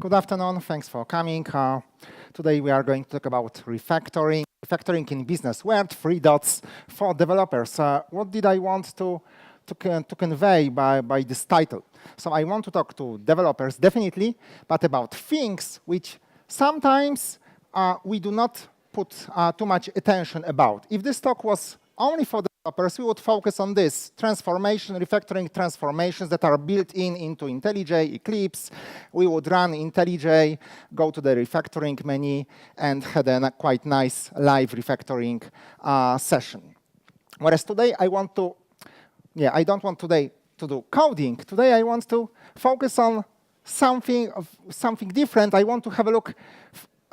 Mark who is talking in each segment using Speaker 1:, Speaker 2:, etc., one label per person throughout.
Speaker 1: Good afternoon. Thanks for coming. Today we are going to talk about refactoring. Refactoring in business world, 3 dots for developers. What did I want to convey by this title? So I want to talk to developers, definitely, but about things which sometimes we do not put too much attention about. If this talk was only for developers, we would focus on this transformation, refactoring transformations that are built into IntelliJ, Eclipse. We would run IntelliJ, go to the refactoring menu, and had a quite nice live refactoring session. Whereas today I want to, I don't want today to do coding. Today I want to focus on something different. I want to have a look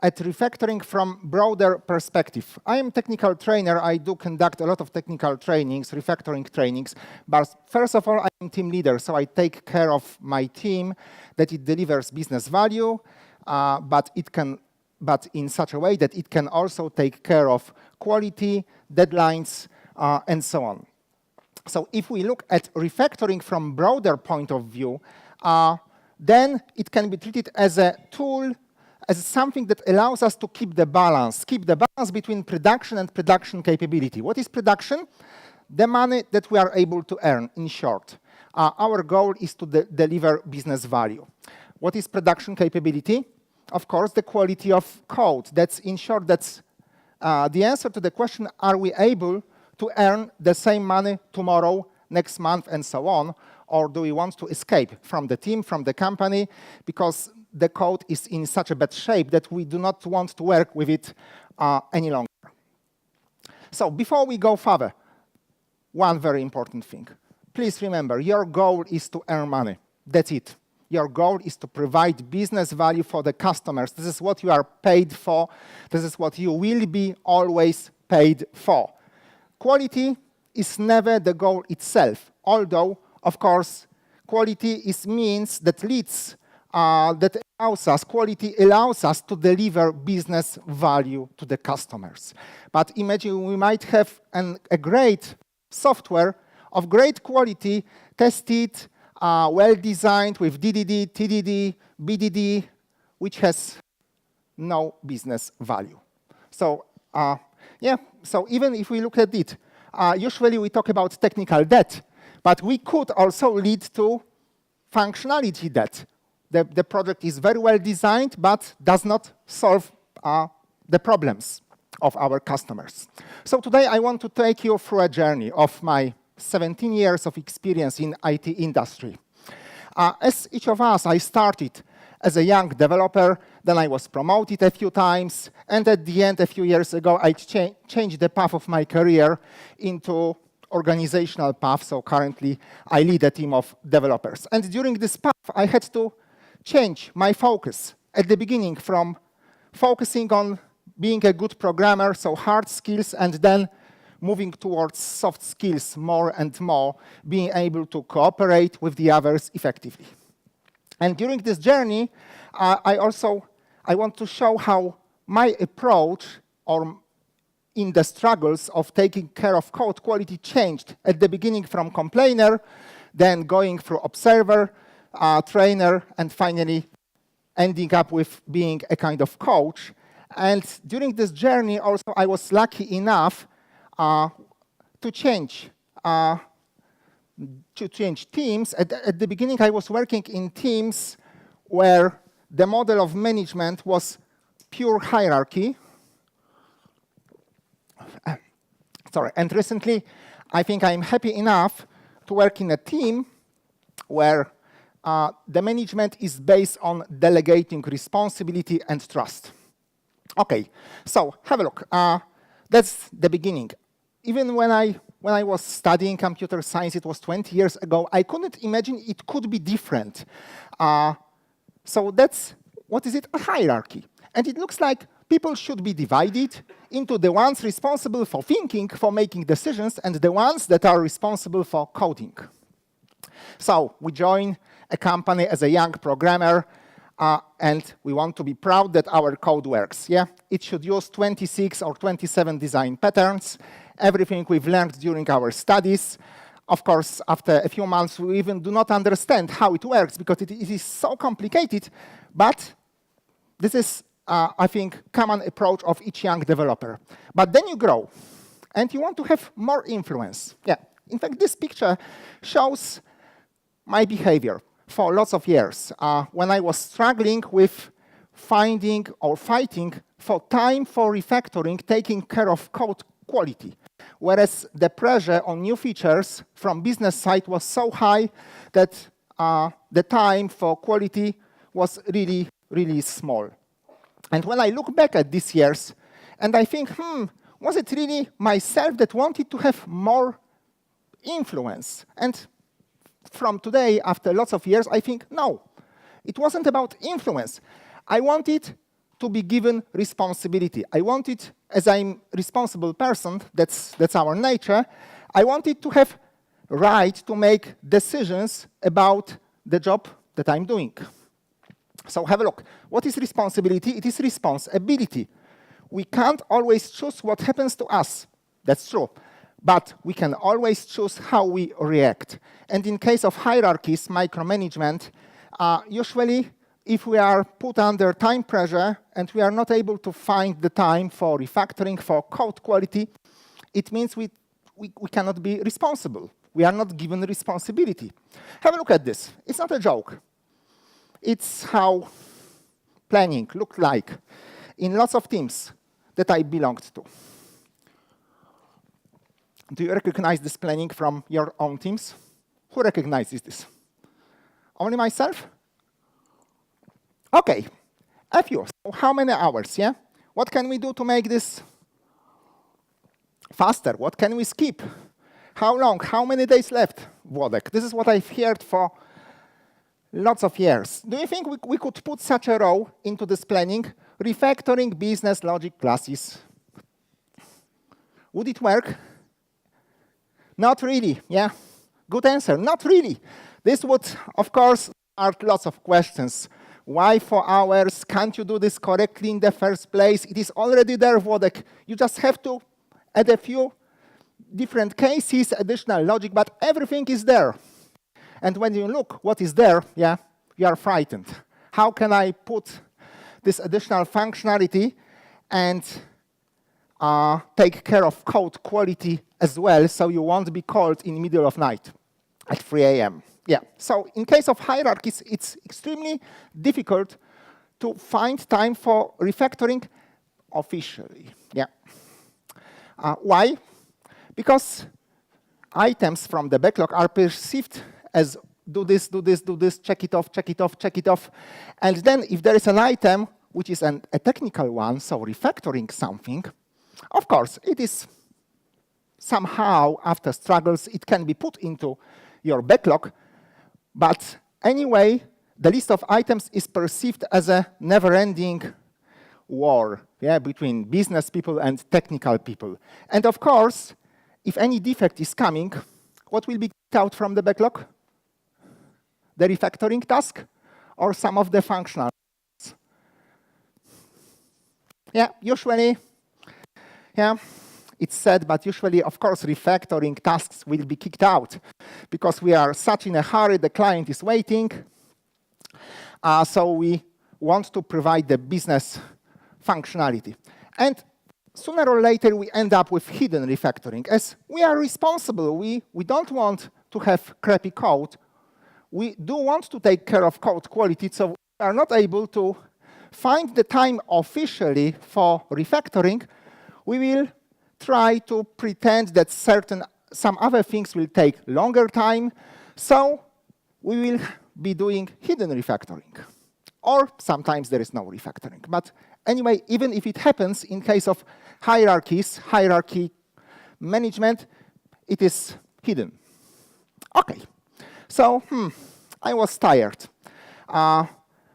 Speaker 1: at refactoring from broader perspective. I am a technical trainer. I do conduct a lot of technical trainings, refactoring trainings. But first of all, I'm team leader, so I take care of my team that it delivers business value, but in such a way that it can also take care of quality, deadlines, and so on. So if we look at refactoring from broader point of view, then it can be treated as a tool, as something that allows us to keep the balance between production and production capability. What is production? The money that we are able to earn, in short. Our goal is to deliver business value. What is production capability? Of course, the quality of code. That's, in short, that's the answer to the question, are we able to earn the same money tomorrow, next month, and so on? Or do we want to escape from the team, from the company, because the code is in such a bad shape that we do not want to work with it any longer. So before we go further, one very important thing. Please remember, your goal is to earn money. That's it. Your goal is to provide business value for the customers. This is what you are paid for. This is what you will be always paid for. Quality is never the goal itself, although, of course, quality is means that leads quality allows us to deliver business value to the customers. But imagine we might have a great software of great quality, tested, well-designed with DDD, TDD, BDD, which has no business value. So, so even if we look at it, usually we talk about technical debt, but we could also lead to functionality debt. The product is very well designed, but does not solve the problems of our customers. So today I want to take you through a journey of my 17 years of experience in IT industry. As each of us, I started as a young developer, then I was promoted a few times, and at the end, a few years ago, I changed the path of my career into organizational path. So currently, I lead a team of developers. And during this path, I had to change my focus at the beginning from focusing on being a good programmer, so hard skills, and then moving towards soft skills more and more, being able to cooperate with the others effectively. And during this journey, I want to show how my approach in the struggles of taking care of code quality changed at the beginning from complainer, then going through observer, trainer, and finally ending up with being a kind of coach. And during this journey also I was lucky enough to change teams. At the beginning I was working in teams where the model of management was pure hierarchy. And recently I think I'm happy enough to work in a team where the management is based on delegating responsibility and trust. Okay, so have a look. That's the beginning. Even when I was studying computer science, it was 20 years ago, I couldn't imagine it could be different. So that's, what is it? A hierarchy. And it looks like people should be divided into the ones responsible for thinking, for making decisions, and the ones that are responsible for coding. So we join a company as a young programmer, and we want to be proud that our code works. It should use 26 or 27 design patterns, everything we've learned during our studies. Of course, after a few months, we even do not understand how it works because it is so complicated, but This is, I think, common approach of each young developer. But then you grow, and you want to have more influence. Yeah. In fact, this picture shows my behavior for lots of years. When I was struggling with finding or fighting for time for refactoring, taking care of code quality, whereas the pressure on new features from business side was so high that the time for quality was really, really small. And when I look back at these years, and I think, was it really myself that wanted to have more influence? And from today, after lots of years, I think, no, it wasn't about influence. I wanted to be given responsibility. I wanted, as I'm a responsible person, that's our nature, I wanted to have right to make decisions about the job that I'm doing. So have a look. What is responsibility? It is responsibility. We can't always choose what happens to us. That's true. But we can always choose how we react. And in case of hierarchies, micromanagement, usually if we are put under time pressure and we are not able to find the time for refactoring, for code quality, it means we cannot be responsible. We are not given responsibility. Have a look at this. It's not a joke. It's how planning looked like in lots of teams that I belonged to. Do you recognize this planning from your own teams? Who recognizes this? Only myself? Okay, a few. So how many hours, yeah? What can we do to make this faster? What can we skip? How long? How many days left, Włodek? This is what I've heard for lots of years. Do you think we could put such a row into this planning? Refactoring business logic classes. Would it work? Not really, yeah? Good answer, not really. This would, of course, start lots of questions. Why 4 hours? Can't you do this correctly in the first place? It is already there, Włodek. You just have to add a few different cases, additional logic, but everything is there. And when you look what is there, yeah, you are frightened. How can I put this additional functionality and take care of code quality as well, so you won't be called in the middle of night at 3 a.m. Yeah, so in case of hierarchies, it's extremely difficult to find time for refactoring officially. Yeah. Why? Because items from the backlog are perceived as do this, do this, do this, check it off, check it off, check it off. And then if there is an item which is a technical one, so refactoring something, of course, it is somehow, after struggles, it can be put into your backlog. But anyway, the list of items is perceived as a never-ending war, yeah, between business people and technical people. And of course, if any defect is coming, what will be kicked out from the backlog? The refactoring task or some of the functional? Yeah, usually, yeah, it's said, but usually, of course, refactoring tasks will be kicked out because we are such in a hurry, the client is waiting. So we want to provide the business functionality. And sooner or later, we end up with hidden refactoring. As we are responsible, we don't want to have crappy code. We do want to take care of code quality, so we are not able to find the time officially for refactoring. We will try to pretend that some other things will take longer time, so we will be doing hidden refactoring. Or sometimes there is no refactoring. But anyway, even if it happens in case of hierarchies, hierarchy management, it is hidden. Okay, so I was tired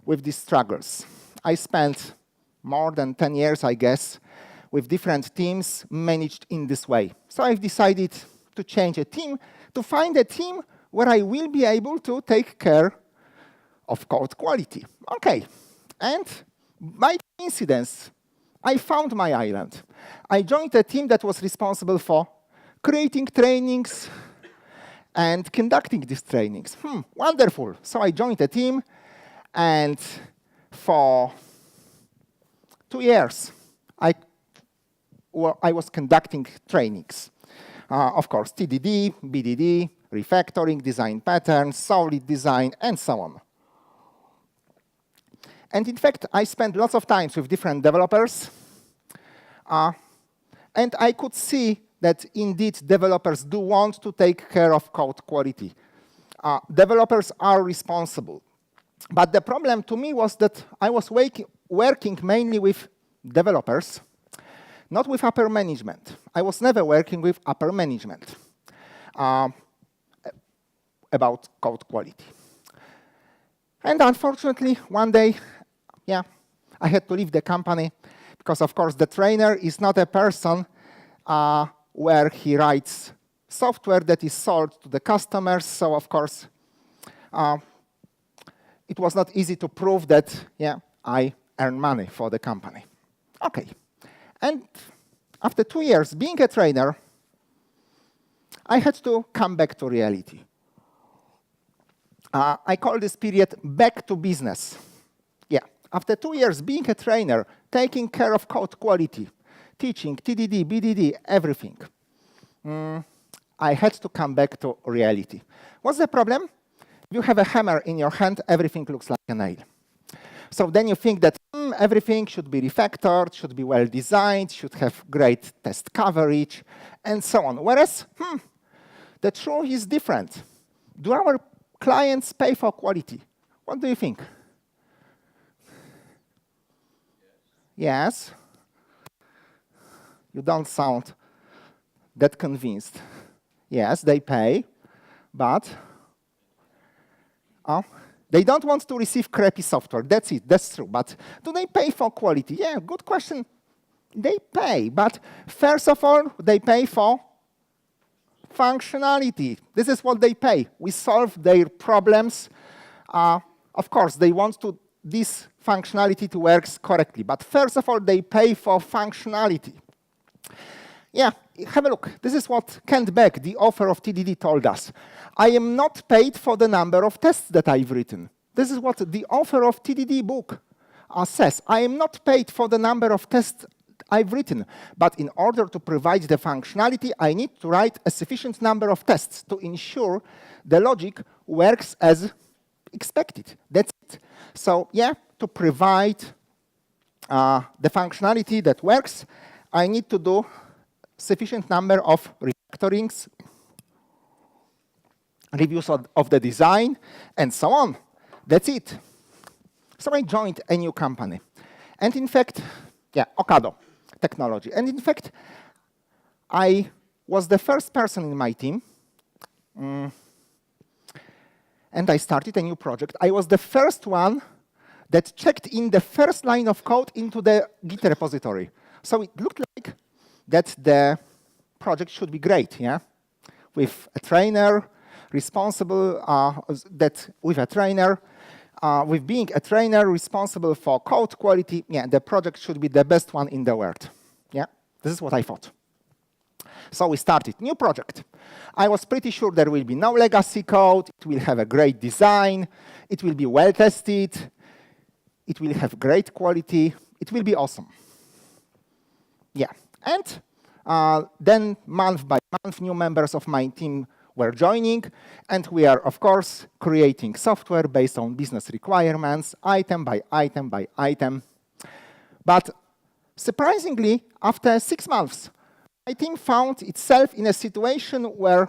Speaker 1: with these struggles. I spent more than 10 years, I guess, with different teams managed in this way. So I've decided to change a team, to find a team where I will be able to take care of code quality. Okay, and by coincidence, I found my island. I joined a team that was responsible for creating trainings and conducting these trainings. Wonderful. So I joined a team, and for 2 years, I was conducting trainings. Of course, TDD, BDD, refactoring, design patterns, solid design, and so on. And in fact, I spent lots of time with different developers. And I could see that indeed developers do want to take care of code quality. Developers are responsible. But the problem to me was that I was working mainly with developers, not with upper management. I was never working with upper management about code quality. And unfortunately, one day, I had to leave the company because, of course, the trainer is not a person where he writes software that is sold to the customers. So, of course, it was not easy to prove that, I earn money for the company. Okay. And after 2 years being a trainer, I had to come back to reality. I call this period back to business. After 2 years being a trainer, taking care of code quality, teaching, TDD, BDD, everything, I had to come back to reality. What's the problem? You have a hammer in your hand, everything looks like a nail. So then you think that everything should be refactored, should be well designed, should have great test coverage, and so on. Whereas, the truth is different. Do our clients pay for quality? What do you think? Yes? You don't sound that convinced. Yes, they pay, but they don't want to receive crappy software. That's it, that's true. But do they pay for quality? Yeah, good question. They pay, but first of all, they pay for functionality. This is what they pay. We solve their problems. Of course, they want this functionality to work correctly. But first of all, they pay for functionality. Have a look. This is what Kent Beck, the author of TDD, told us. I am not paid for the number of tests that I've written. This is what the author of TDD book says. I am not paid for the number of tests I've written, but in order to provide the functionality, I need to write a sufficient number of tests to ensure the logic works as expected. That's it. So, to provide the functionality that works, I need to do sufficient number of refactorings, reviews of the design, and so on. That's it. So I joined a new company. And in fact, Ocado technology. And in fact, I was the first person in my team. And I started a new project. I was the first one that checked in the first line of code into the Git repository. So it looked like that the project should be great, with a trainer responsible, with being a trainer responsible for code quality, the project should be the best one in the world. This is what I thought. So we started new project. I was pretty sure there will be no legacy code. It will have a great design. It will be well tested. It will have great quality. It will be awesome. And then month by month, new members of my team were joining, and we are, of course, creating software based on business requirements, item by item by item. But surprisingly, after 6 months, my team found itself in a situation where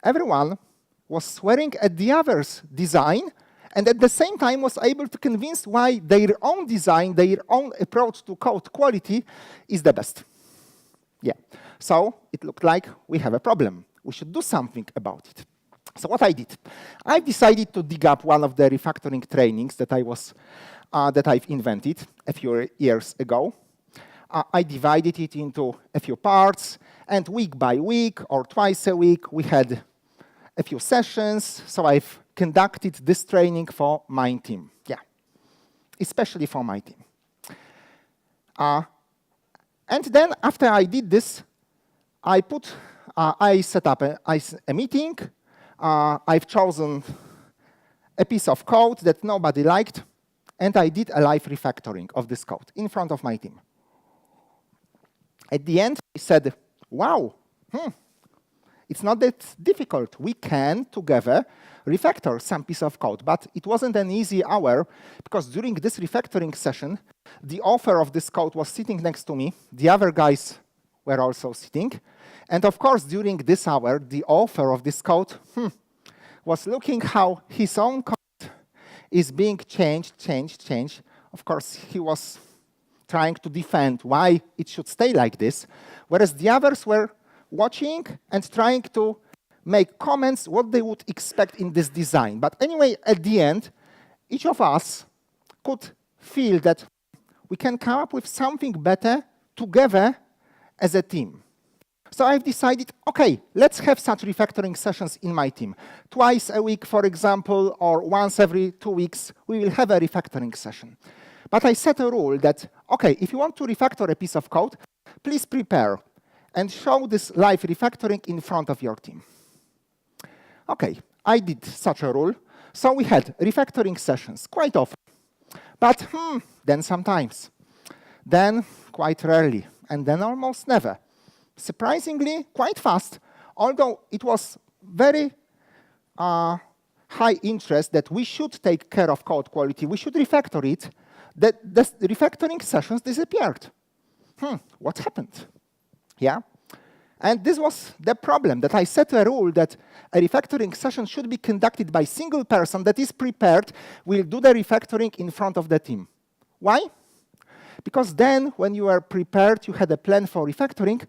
Speaker 1: everyone was swearing at the other's design, and at the same time was able to convince why their own design, their own approach to code quality is the best. So it looked like we have a problem. We should do something about it. So what I did, I decided to dig up one of the refactoring trainings that I've invented a few years ago. I divided it into a few parts, and week by week or twice a week, we had a few sessions. So I've conducted this training for my team. Especially for my team. And then after I did this, I set up a meeting. I've chosen a piece of code that nobody liked. and I did a live refactoring of this code in front of my team. At the end, we said, wow, it's not that difficult. We can together refactor some piece of code, but it wasn't an easy hour because during this refactoring session, the author of this code was sitting next to me. The other guys were also sitting. And of course, during this hour, the author of this code was looking how his own code is being changed. Of course, he was trying to defend why it should stay like this, whereas the others were watching and trying to make comments what they would expect in this design. But anyway, at the end, each of us could feel that we can come up with something better together as a team. So I've decided, okay, let's have such refactoring sessions in my team. Twice a week, for example, or once every 2 weeks, we will have a refactoring session. But I set a rule that, okay, if you want to refactor a piece of code, please prepare and show this live refactoring in front of your team. Okay, I did such a rule. So we had refactoring sessions quite often. But then sometimes. Then quite rarely. And then almost never. Surprisingly, quite fast, although it was very high interest that we should take care of code quality, we should refactor it, that the refactoring sessions disappeared. What happened? Yeah? And this was the problem, that I set a rule that a refactoring session should be conducted by a single person that is prepared, will do the refactoring in front of the team. Why? Because then, when you are prepared, you had a plan for refactoring,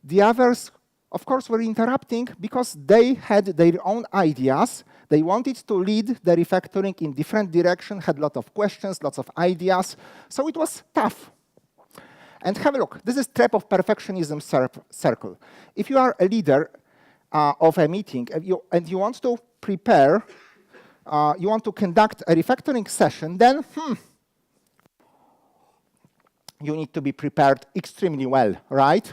Speaker 1: the others, of course, were interrupting because they had their own ideas. They wanted to lead the refactoring in different directions, had a lot of questions, lots of ideas. So it was tough. And have a look. This is trap of perfectionism circle. If you are a leader of a meeting and you want to prepare, you want to conduct a refactoring session, then you need to be prepared extremely well, right?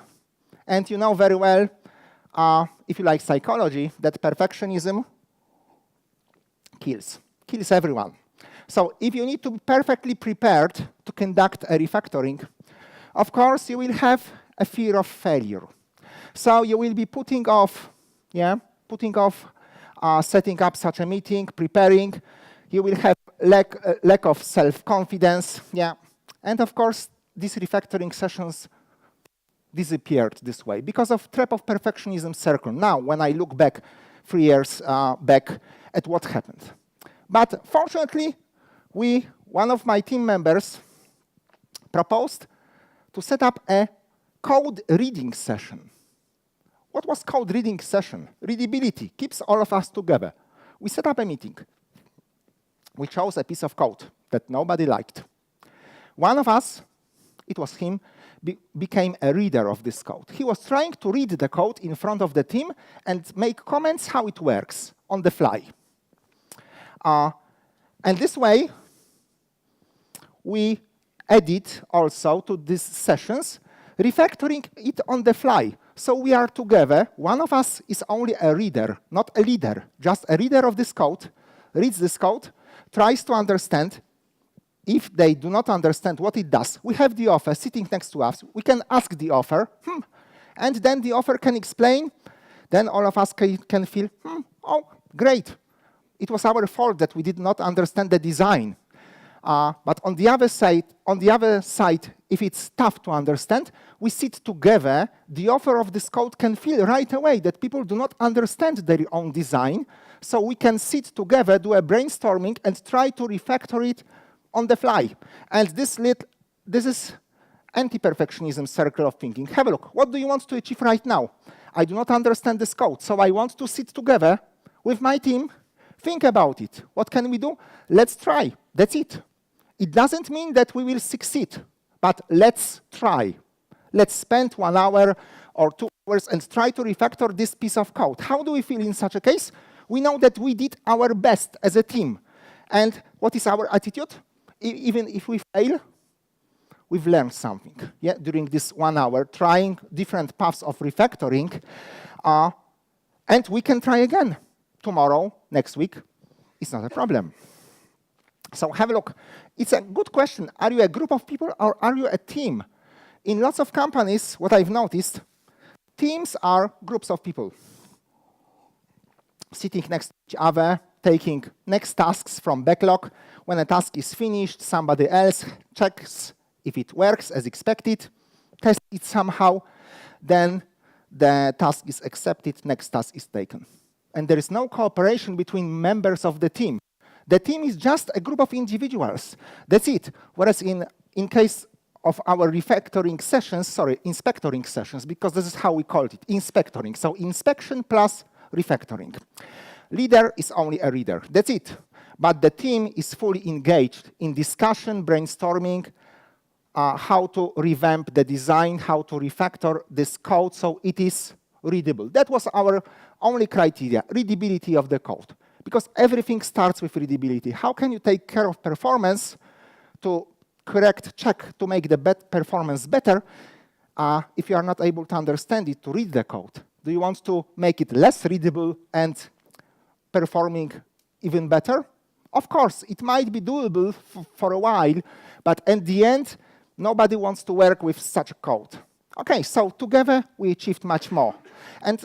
Speaker 1: And you know very well, if you like psychology, that perfectionism kills everyone. So if you need to be perfectly prepared to conduct a refactoring, of course, you will have a fear of failure. So you will be putting off setting up such a meeting, preparing. You will have lack of self-confidence, And of course, these refactoring sessions disappeared this way because of trap of perfectionism circle. Now, when I look back 3 years back at what happened. But fortunately, one of my team members proposed to set up a code reading session. What was code reading session? Readability keeps all of us together. We set up a meeting. We chose a piece of code that nobody liked. One of us, it was him, became a reader of this code. He was trying to read the code in front of the team and make comments how it works on the fly. And this way, we added also to these sessions, refactoring it on the fly. So we are together. One of us is only a reader, not a leader, just a reader of this code, reads this code, tries to understand. If they do not understand what it does, we have the author sitting next to us. We can ask the author, and then the author can explain. Then all of us can feel, oh, great. It was our fault that we did not understand the design. But on the other side, if it's tough to understand, we sit together. The author of this code can feel right away that people do not understand their own design. So we can sit together, do a brainstorming, and try to refactor it on the fly. And this is anti-perfectionism circle of thinking. Have a look. What do you want to achieve right now? I do not understand this code, so I want to sit together with my team, think about it. What can we do? Let's try. That's it. It doesn't mean that we will succeed, but let's try. Let's spend 1 hour or 2 hours and try to refactor this piece of code. How do we feel in such a case? We know that we did our best as a team. And what is our attitude? Even if we fail, we've learned something during this 1 hour, trying different paths of refactoring. And we can try again tomorrow, next week. It's not a problem. So have a look. It's a good question. Are you a group of people or are you a team? In lots of companies, what I've noticed, teams are groups of people sitting next to each other, taking next tasks from backlog. When a task is finished, somebody else checks if it works as expected, tests it somehow, then the task is accepted, next task is taken. And there is no cooperation between members of the team. The team is just a group of individuals. That's it. Whereas in case of our refactoring sessions, inspectoring sessions, because this is how we called it, inspectoring. So inspection plus refactoring. Leader is only a reader. That's it. But the team is fully engaged in discussion, brainstorming, how to revamp the design, how to refactor this code so it is readable. That was our only criteria, readability of the code. Because everything starts with readability. How can you take care of performance to check to make the performance better if you are not able to understand it, to read the code? Do you want to make it less readable and performing even better? Of course, it might be doable for a while, but at the end, nobody wants to work with such a code. Okay, so together we achieved much more. And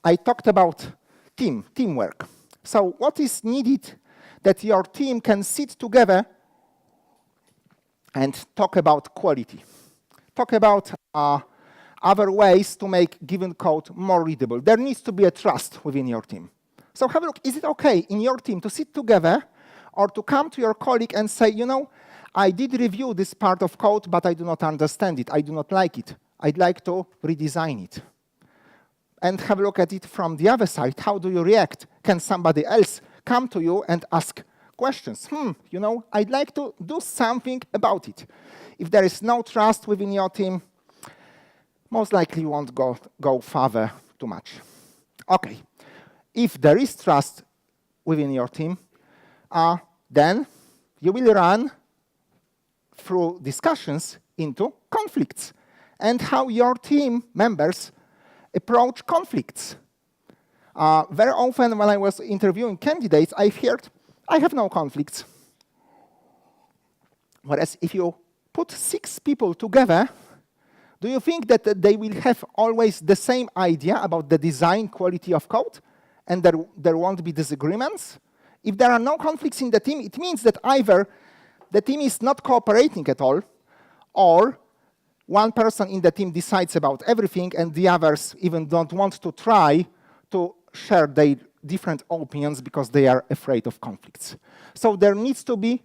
Speaker 1: I talked about teamwork. So what is needed that your team can sit together and talk about quality, talk about other ways to make given code more readable. There needs to be a trust within your team. So have a look, is it okay in your team to sit together or to come to your colleague and say, you know, I did review this part of code, but I do not understand it, I do not like it. I'd like to redesign it. And have a look at it from the other side. How do you react? Can somebody else come to you and ask questions? You know, I'd like to do something about it. If there is no trust within your team, most likely you won't go further too much. Okay, if there is trust within your team, then you will run through discussions into conflicts and how your team members approach conflicts. Very often when I was interviewing candidates, I've heard, I have no conflicts. Whereas if you put 6 people together, do you think that they will have always the same idea about the design quality of code and there won't be disagreements? If there are no conflicts in the team, it means that either the team is not cooperating at all, or one person in the team decides about everything and the others even don't want to try to share their different opinions because they are afraid of conflicts. So there needs to be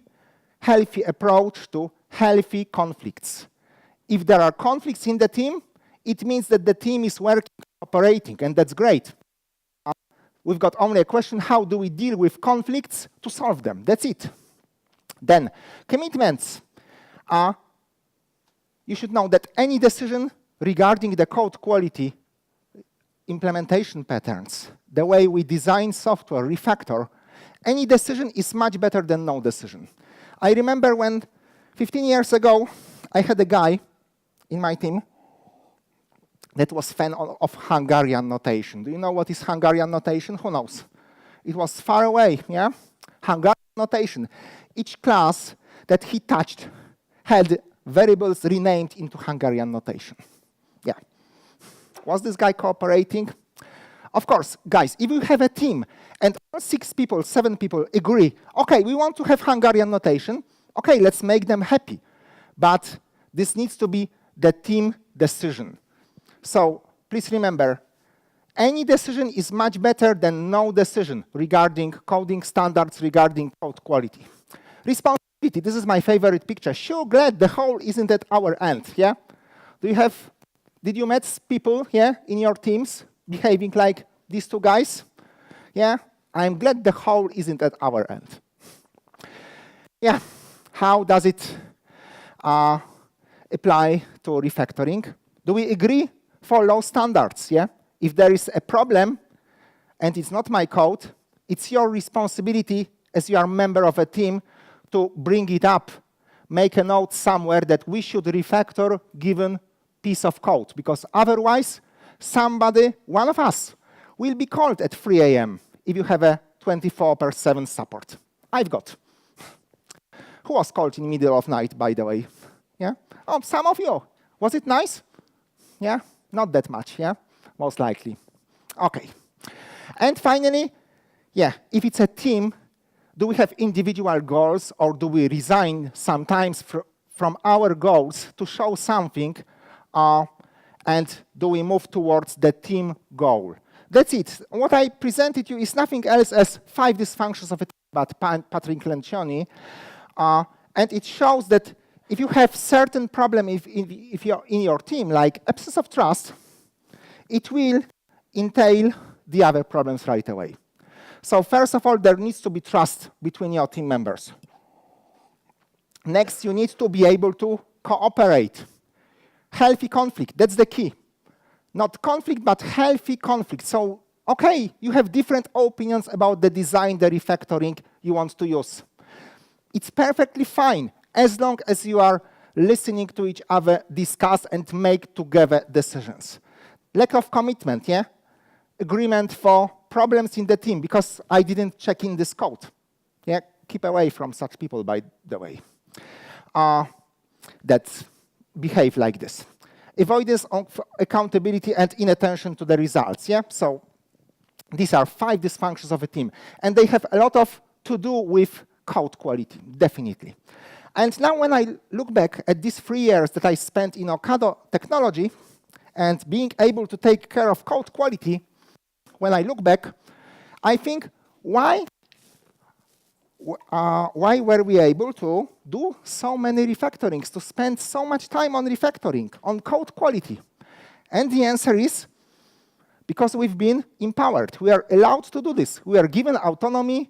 Speaker 1: healthy approach to healthy conflicts. If there are conflicts in the team, it means that the team is working, cooperating, and that's great. We've got only a question, how do we deal with conflicts to solve them? That's it. Then, commitments. You should know that any decision regarding the code quality, implementation patterns, the way we design software, refactor, any decision is much better than no decision. I remember when 15 years ago, I had a guy in my team that was fan of Hungarian notation. Do you know what is Hungarian notation? Who knows? It was far away, yeah? Hungarian notation. Each class that he touched had variables renamed into Hungarian notation. Yeah. Was this guy cooperating? Of course, guys, if you have a team and all 6 people, 7 people agree, okay, we want to have Hungarian notation, okay, let's make them happy. But this needs to be the team decision. So please remember, any decision is much better than no decision regarding coding standards, regarding code quality. Responsibility, this is my favorite picture. Sure, glad the whole isn't at our end, yeah? Did you meet people, yeah, in your teams behaving like these 2 guys? Yeah, I'm glad the whole isn't at our end. Yeah, how does it apply to refactoring? Do we agree? Follow standards, yeah? If there is a problem and it's not my code, it's your responsibility as you are a member of a team to bring it up, make a note somewhere that we should refactor given piece of code, because otherwise somebody, one of us, will be called at 3 a.m. if you have a 24/7 support. I've got. Who was called in the middle of night, by the way? Yeah? Oh, some of you. Was it nice? Yeah? Not that much, yeah? Most likely. Okay. And finally, yeah, if it's a team, do we have individual goals or do we resign sometimes from our goals to show something and do we move towards the team goal? That's it. What I presented you is nothing else as 5 dysfunctions of a team by Patrick Lencioni. And it shows that if you have certain problem if you're in your team, like absence of trust, it will entail the other problems right away. So first of all, there needs to be trust between your team members. Next, you need to be able to cooperate. Healthy conflict, that's the key. Not conflict, but healthy conflict. So, okay, you have different opinions about the design, the refactoring you want to use. It's perfectly fine, as long as you are listening to each other, discuss, and make together decisions. Lack of commitment, yeah? Agreement for problems in the team, because I didn't check in this code. Yeah, keep away from such people, by the way, that behave like this. Avoidance of accountability and inattention to the results, yeah? So these are 5 dysfunctions of a team, and they have a lot to do with code quality, definitely. And now when I look back at these 3 years that I spent in Ocado technology and being able to take care of code quality, when I look back, I think, why were we able to do so many refactorings, to spend so much time on refactoring, on code quality? And the answer is, because we've been empowered. We are allowed to do this. We are given autonomy,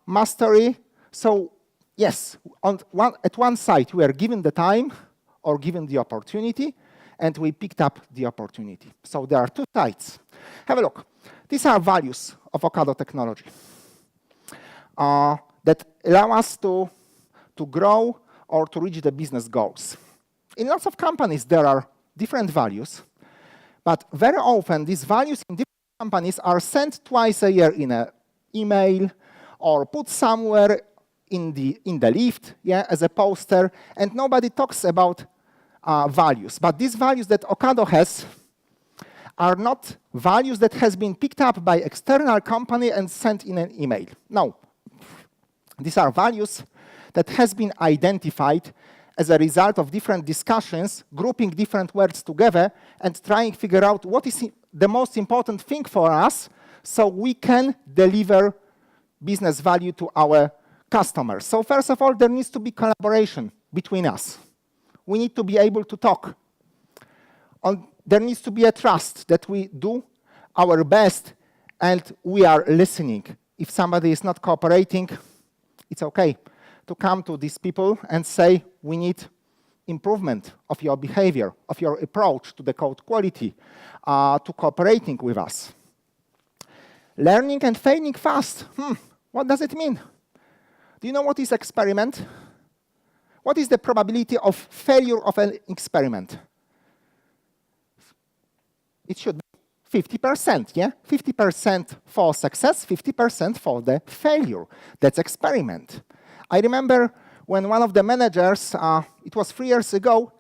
Speaker 1: mastery. So yes, at one side, we are given the time or given the opportunity, and we picked up the opportunity. So there are 2 sides. Have a look. These are values of Ocado technology that allow us to grow or to reach the business goals. In lots of companies, there are different values, but very often these values in different companies are sent twice a year in an email or put somewhere in the lift, yeah, as a poster, and nobody talks about values. But these values that Ocado has are not values that has been picked up by external company and sent in an email. No. These are values that has been identified as a result of different discussions, grouping different words together and trying to figure out what is the most important thing for us so we can deliver business value to our customers. So first of all, there needs to be collaboration between us. We need to be able to talk. There needs to be a trust that we do our best and we are listening. If somebody is not cooperating, it's okay to come to these people and say, we need improvement of your behavior, of your approach to the code quality, to cooperating with us. Learning and failing fast. What does it mean? Do you know what is experiment? What is the probability of failure of an experiment? It should be 50%, yeah? 50% for success, 50% for the failure. That's experiment. I remember when one of the managers, it was 3 years ago,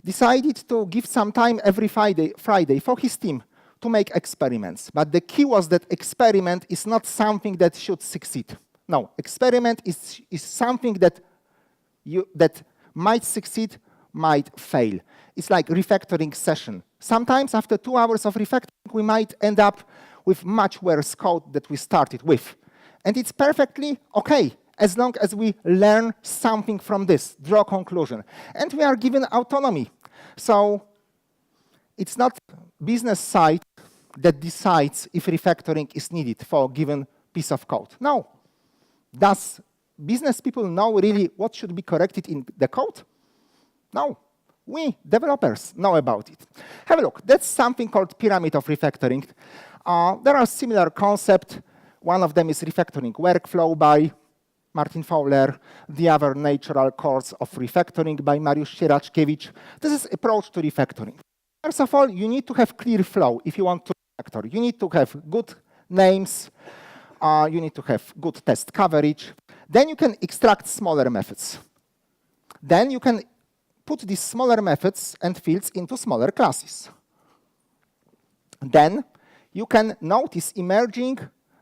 Speaker 1: decided to give some time every Friday for his team to make experiments. But the key was that experiment is not something that should succeed. No, experiment is something that might succeed, might fail. It's like refactoring session. Sometimes after 2 hours of refactoring, we might end up with much worse code that we started with. And it's perfectly okay, as long as we learn something from this, draw a conclusion. And we are given autonomy. So it's not business side that decides if refactoring is needed for a given piece of code. No. Does business people know really what should be corrected in the code? No. We, developers, know about it. Have a look. That's something called pyramid of refactoring. There are similar concepts. One of them is refactoring workflow by Martin Fowler. The other natural course of refactoring by Mariusz Sierackiewicz. This is approach to refactoring. First of all, you need to have clear flow if you want to refactor. You need to have good names, You need to have good test coverage. Then you can extract smaller methods. Then you can put these smaller methods and fields into smaller classes. Then you can notice emerging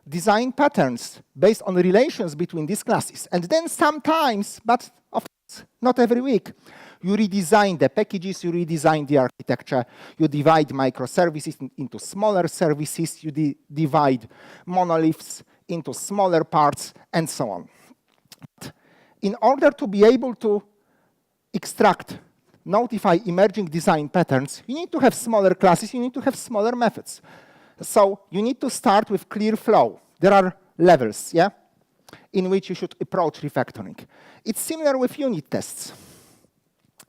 Speaker 1: design patterns based on relations between these classes. And then sometimes, but of course not every week, you redesign the packages, you redesign the architecture, you divide microservices into smaller services, you divide monoliths into smaller parts, and so on. But in order to be able to extract, notify emerging design patterns, you need to have smaller classes, you need to have smaller methods. So you need to start with clear flow. There are levels, yeah, in which you should approach refactoring. It's similar with unit tests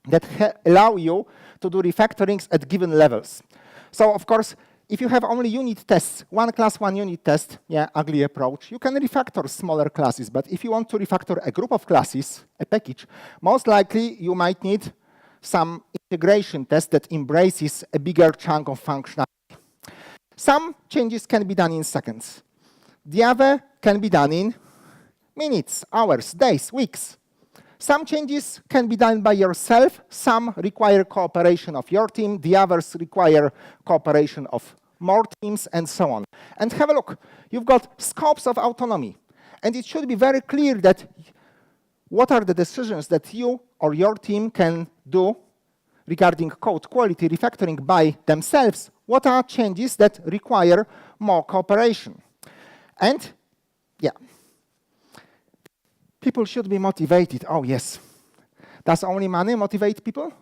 Speaker 1: that allow you to do refactorings at given levels. So of course, if you have only unit tests, one class, one unit test, yeah, ugly approach, you can refactor smaller classes. But if you want to refactor a group of classes, a package, most likely you might need some integration test that embraces a bigger chunk of functionality. Some changes can be done in seconds. The other can be done in minutes, hours, days, weeks. Some changes can be done by yourself. Some require cooperation of your team. The others require cooperation of more teams, and so on. And have a look. You've got scopes of autonomy. And it should be very clear that what are the decisions that you or your team can do regarding code quality refactoring by themselves. What are changes that require more cooperation? And, yeah, people should be motivated. Oh, yes. Does only money motivate people?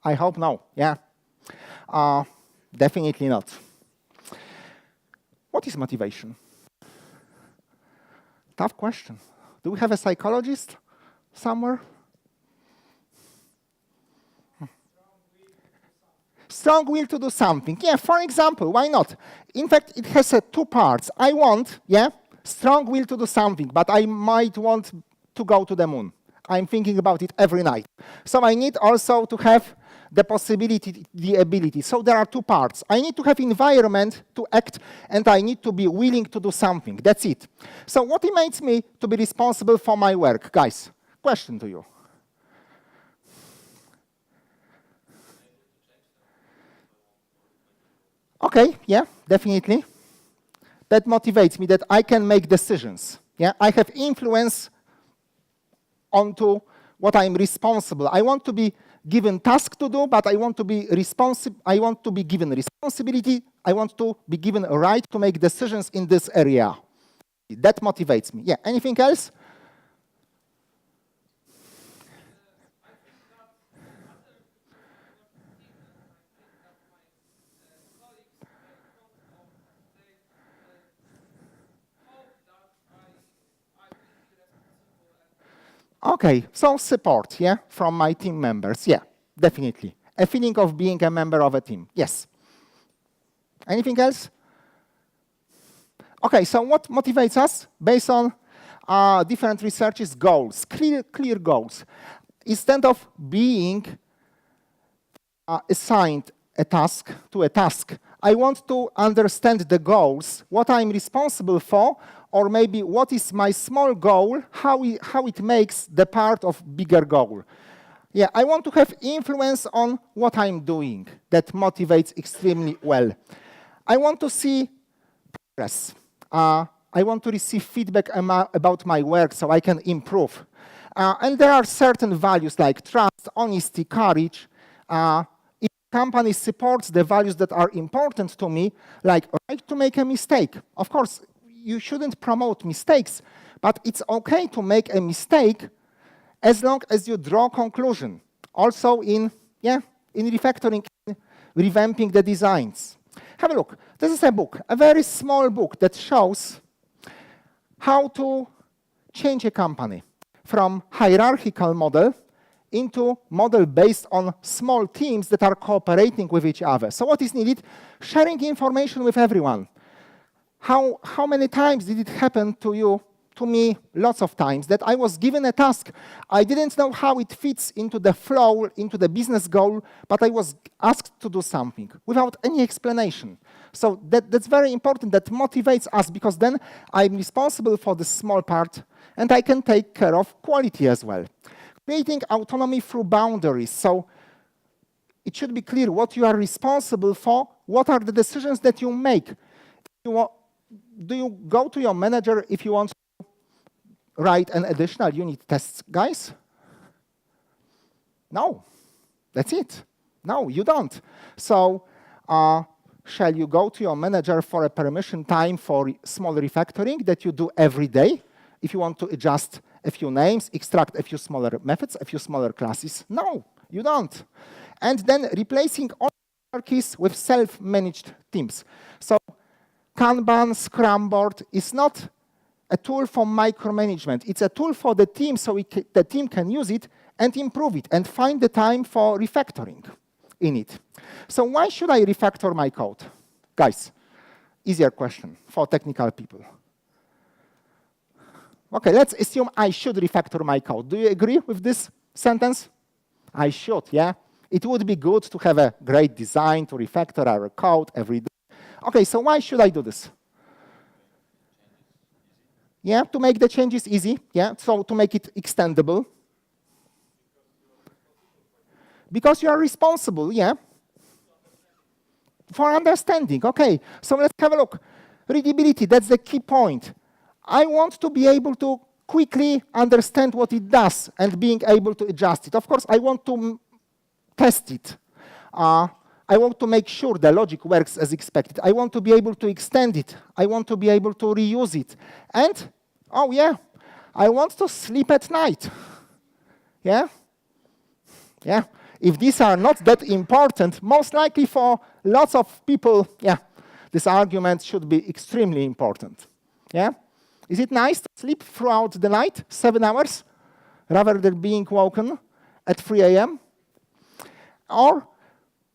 Speaker 1: I hope no, yeah. Definitely not. What is motivation? Tough question. Do we have a psychologist somewhere? Strong will to do something. Yeah, for example, why not? In fact, it has two parts. I want, yeah, strong will to do something, but I might want to go to the moon. I'm thinking about it every night. So I need also to have the possibility, the ability. So there are two parts. I need to have environment to act, and I need to be willing to do something. That's it. So what makes me to be responsible for my work? Guys, question to you. Okay, yeah, definitely. That motivates me that I can make decisions. Yeah, I have influence onto what I'm responsible. I want to be given task to do, but I want to be responsible. I want to be given responsibility. I want to be given a right to make decisions in this area. That motivates me. Yeah, anything else? Okay, so support, yeah, from my team members. Yeah, definitely. A feeling of being a member of a team. Yes. Anything else? Okay, so what motivates us? Based on different researches, goals, clear goals. Instead of being assigned a task to a task, I want to understand the goals, what I'm responsible for, or maybe what is my small goal, how it makes the part of bigger goal. Yeah, I want to have influence on what I'm doing. That motivates extremely well. I want to see progress. I want to receive feedback about my work so I can improve. And there are certain values like trust, honesty, courage. If a company supports the values that are important to me, like right to make a mistake. Of course, you shouldn't promote mistakes, but it's okay to make a mistake as long as you draw conclusion. Also in refactoring, revamping the designs. Have a look. This is a book, a very small book that shows how to change a company from hierarchical model into model based on small teams that are cooperating with each other. So what is needed? Sharing information with everyone. How many times did it happen to you to me lots of times that I was given a task. I didn't know how it fits into the flow, into the business goal, but I was asked to do something without any explanation. So that's very important. That motivates us, because then I'm responsible for the small part and I can take care of quality as well. Creating autonomy through boundaries. So it should be clear what you are responsible for, what are the decisions that you make. Do you go to your manager if you want to write an additional unit test, guys? No, that's it. No, you don't. So shall you go to your manager for a permission time for small refactoring that you do every day if you want to adjust a few names, extract a few smaller methods, a few smaller classes? No, you don't. And then replacing all hierarchies with self-managed teams. So Kanban, Scrum board is not a tool for micromanagement. It's a tool for the team, so the team can use it and improve it and find the time for refactoring in it. So why should I refactor my code? Guys, easier question for technical people. Okay, let's assume I should refactor my code. Do you agree with this sentence? I should, yeah? It would be good to have a great design to refactor our code every day. Okay, so why should I do this? Yeah, to make the changes easy. Yeah, so to make it extendable. Because you are responsible, yeah? For understanding, okay. So let's have a look. Readability, that's the key point. I want to be able to quickly understand what it does and being able to adjust it. Of course, I want to test it. I want to make sure the logic works as expected. I want to be able to extend it. I want to be able to reuse it. And, oh yeah, I want to sleep at night. Yeah? Yeah. If these are not that important, most likely for lots of people, yeah, this argument should be extremely important. Yeah? Is it nice to sleep throughout the night, 7 hours, rather than being woken at 3 a.m.? Or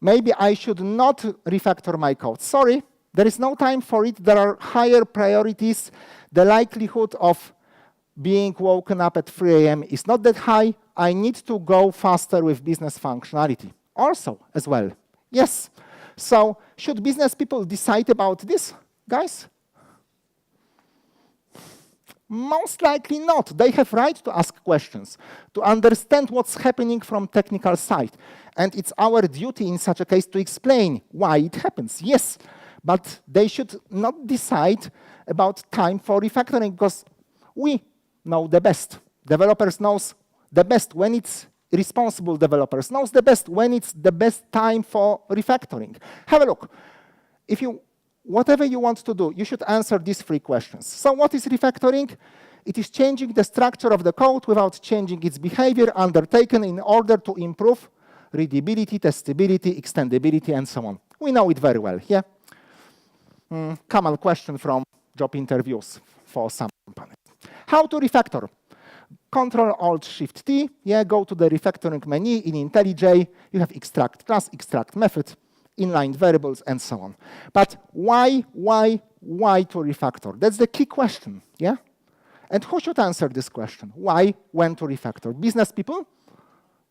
Speaker 1: maybe I should not refactor my code. Sorry, there is no time for it. There are higher priorities. The likelihood of being woken up at 3 a.m. is not that high. I need to go faster with business functionality also as well. Yes. So should business people decide about this, guys? Most likely not. They have right to ask questions, to understand what's happening from technical side. And it's our duty in such a case to explain why it happens. Yes, but they should not decide about time for refactoring, because we know the best. Developers knows the best when it's responsible. Developers knows the best when it's the best time for refactoring. Have a look. Whatever you want to do, you should answer these 3 questions. So what is refactoring? It is changing the structure of the code without changing its behavior, undertaken in order to improve readability, testability, extendability, and so on. We know it very well, yeah? Common question from job interviews for some companies. How to refactor? Control-Alt-Shift-T, yeah, go to the refactoring menu in IntelliJ. You have extract class, extract method, inline variables, and so on. But why to refactor? That's the key question, yeah? And who should answer this question? Why, when to refactor? Business people?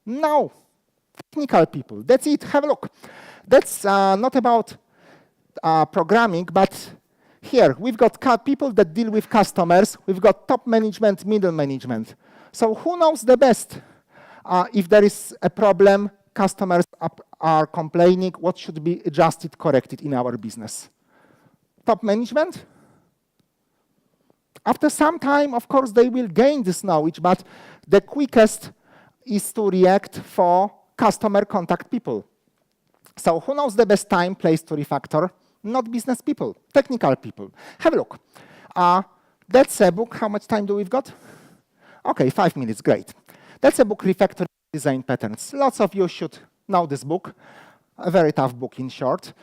Speaker 1: No. Technical people. That's it. Have a look. That's not about programming, but here we've got people that deal with customers. We've got top management, middle management. So who knows the best? If there is a problem, customers are complaining, what should be adjusted, corrected in our business? Top management? After some time, of course, they will gain this knowledge, but the quickest is to react for customer contact people. So who knows the best time, place to refactor? Not business people, technical people. Have a look. That's a book. How much time do we've got? Okay, 5 minutes, great. That's a book, Refactoring Design Patterns. Lots of you should know this book. A very tough book in short.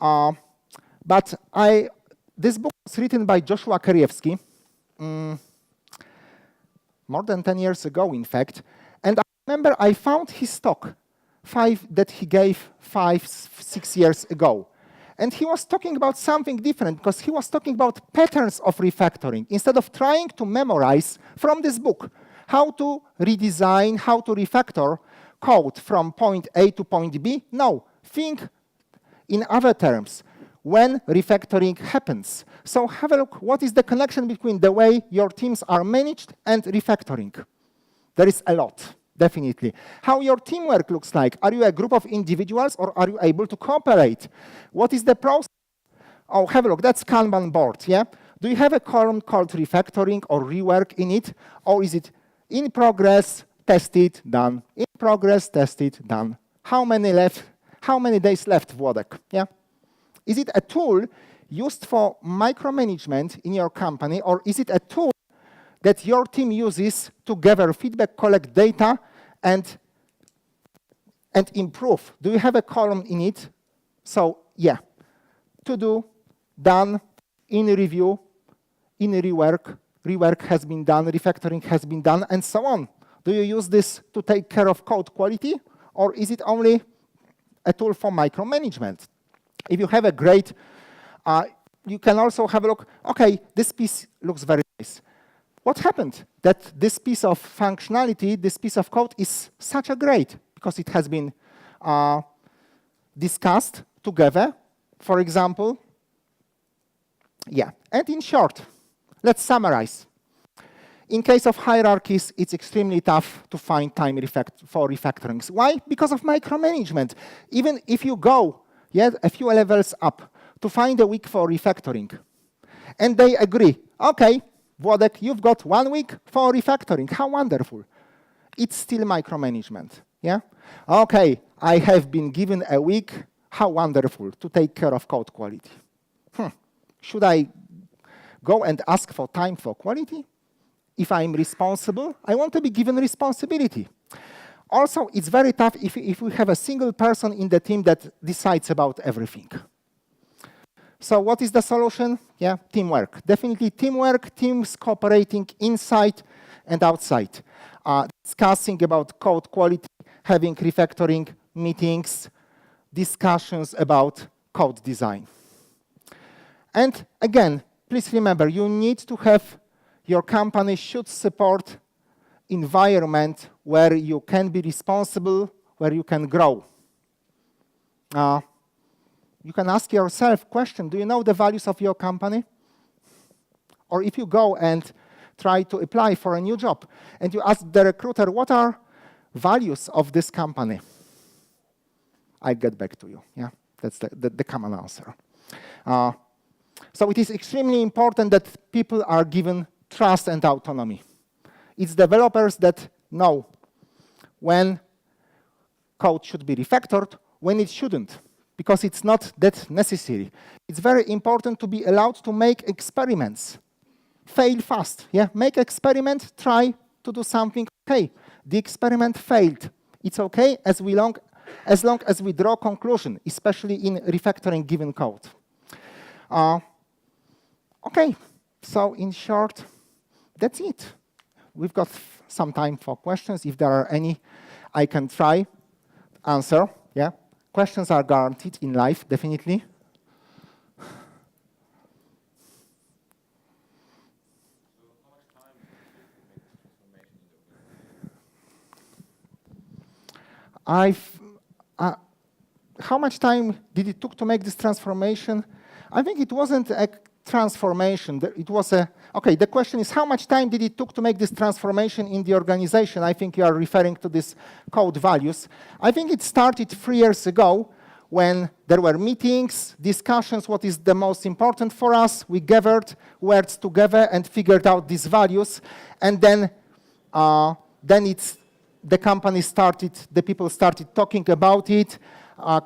Speaker 1: But this book was written by Joshua Kerievsky more than 10 years ago, in fact. And I remember I found his talk that he gave 5, 6 years ago. And he was talking about something different, because he was talking about patterns of refactoring. Instead of trying to memorize from this book how to redesign, how to refactor code from point A to point B, no, think in other terms, when refactoring happens. So have a look, what is the connection between the way your teams are managed and refactoring? There is a lot, definitely. How your teamwork looks like. Are you a group of individuals or are you able to cooperate? What is the process? Oh, have a look, that's Kanban board, yeah? Do you have a column called refactoring or rework in it? Or is it in progress, tested, done? In progress, tested, done. How many left? How many days left, Włodek? Yeah? Is it a tool used for micromanagement in your company, or is it a tool that your team uses to gather feedback, collect data, and improve? Do you have a column in it? So, yeah. To do, done, in review, in rework, rework has been done, refactoring has been done, and so on. Do you use this to take care of code quality, or is it only a tool for micromanagement? If you have a great, you can also have a look, okay, this piece looks very nice. What happened that this piece of functionality, this piece of code is such a great? Because it has been discussed together, for example. Yeah, and in short, let's summarize. In case of hierarchies, it's extremely tough to find time for refactorings. Why? Because of micromanagement. Even if you go a few levels up to find a week for refactoring, and they agree, okay, Włodek, you've got 1 week for refactoring. How wonderful. It's still micromanagement. Yeah? Okay, I have been given a week. How wonderful to take care of code quality. Should I go and ask for time for quality? If I'm responsible, I want to be given responsibility. Also, it's very tough if we have a single person in the team that decides about everything. So what is the solution? Yeah, teamwork. Definitely teamwork, teams cooperating inside and outside. Discussing about code quality, having refactoring meetings, discussions about code design. And again, please remember, you need to have, your company should support environment where you can be responsible, where you can grow. You can ask yourself question, do you know the values of your company? Or if you go and try to apply for a new job and you ask the recruiter, what are values of this company? I'll get back to you. Yeah, that's the common answer. So it is extremely important that people are given trust and autonomy. It's developers that know when code should be refactored, when it shouldn't, because it's not that necessary. It's very important to be allowed to make experiments. Fail fast. Yeah, make experiment, try to do something. Okay, the experiment failed. It's okay as long as we draw conclusion, especially in refactoring given code. Okay, so in short, that's it. We've got some time for questions. If there are any, I can try answer. Yeah, questions are guaranteed in life, definitely. How much time did it took to make this transformation? I think it wasn't a transformation. It was a, okay, the question is how much time did it took to make this transformation in the organization? I think you are referring to this code values. I think it started 3 years ago when there were meetings, discussions, what is the most important for us. We gathered words together and figured out these values. And then the company started, the people started talking about it.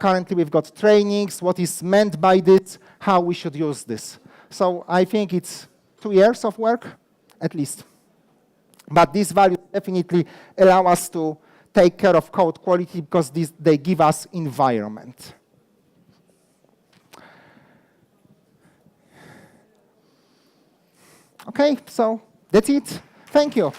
Speaker 1: Currently, we've got trainings, what is meant by this, how we should use this. So I think it's 2 years of work, at least. But these values definitely allow us to take care of code quality because they give us environment. Okay, so that's it. Thank you.